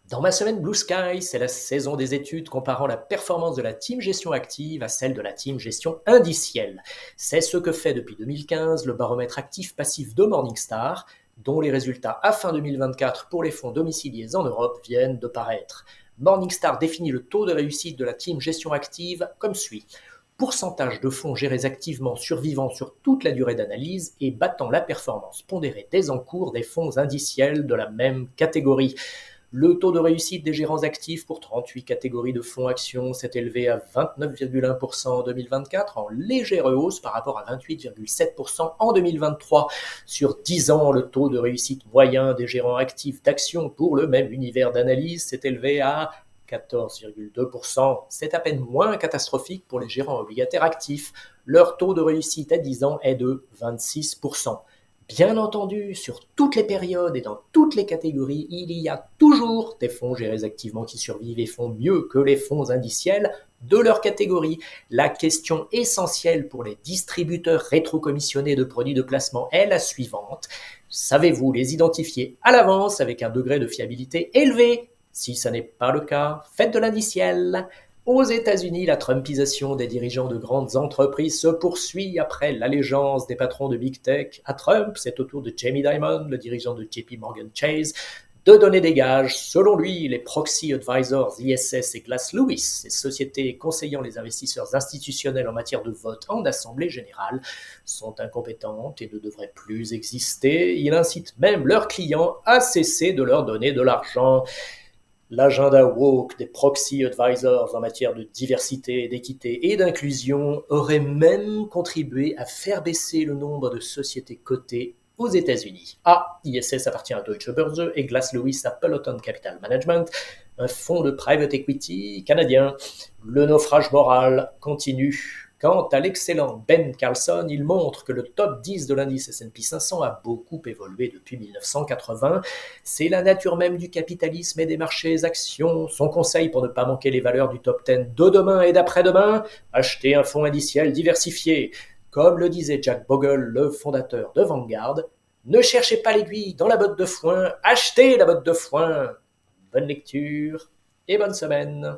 Dans ma semaine Blue Sky, c'est la saison des études comparant la performance de la team gestion active à celle de la team gestion indicielle. C'est ce que fait depuis 2015 le baromètre actif-passif de Morningstar, dont les résultats à fin 2024 pour les fonds domiciliés en Europe viennent de paraître. Morningstar définit le taux de réussite de la team gestion active comme suit. Pourcentage de fonds gérés activement survivant sur toute la durée d'analyse et battant la performance pondérée des encours des fonds indiciels de la même catégorie. Le taux de réussite des gérants actifs pour 38 catégories de fonds actions s'est élevé à 29,1% en 2024, en légère hausse par rapport à 28,7% en 2023. Sur 10 ans, le taux de réussite moyen des gérants actifs d'actions pour le même univers d'analyse s'est élevé à 14,2%. C'est à peine moins catastrophique pour les gérants obligataires actifs. Leur taux de réussite à 10 ans est de 26%. Bien entendu, sur toutes les périodes et dans toutes les catégories, il y a toujours des fonds gérés activement qui survivent et font mieux que les fonds indiciels de leur catégorie. La question essentielle pour les distributeurs rétrocommissionnés de produits de placement est la suivante. Savez-vous les identifier à l'avance avec un degré de fiabilité élevé? Si ce n'est pas le cas, faites de l'indiciel. Aux États-Unis, la Trumpisation des dirigeants de grandes entreprises se poursuit après l'allégeance des patrons de Big Tech à Trump. C'est au tour de Jamie Dimon, le dirigeant de JP Morgan Chase, de donner des gages. Selon lui, les proxy advisors ISS et Glass Lewis, ces sociétés conseillant les investisseurs institutionnels en matière de vote en assemblée générale, sont incompétentes et ne devraient plus exister. Il incite même leurs clients à cesser de leur donner de l'argent. L'agenda woke des proxy advisors en matière de diversité, d'équité et d'inclusion aurait même contribué à faire baisser le nombre de sociétés cotées aux États-Unis. ISS appartient à Deutsche Börse et Glass Lewis à Peloton Capital Management, un fonds de private equity canadien. Le naufrage moral continue. Quant à l'excellent Ben Carlson, il montre que le top 10 de l'indice S&P 500 a beaucoup évolué depuis 1980. C'est la nature même du capitalisme et des marchés actions. Son conseil pour ne pas manquer les valeurs du top 10 de demain et d'après-demain, acheter un fonds indiciel diversifié. Comme le disait Jack Bogle, le fondateur de Vanguard, ne cherchez pas l'aiguille dans la botte de foin, achetez la botte de foin. Bonne lecture et bonne semaine.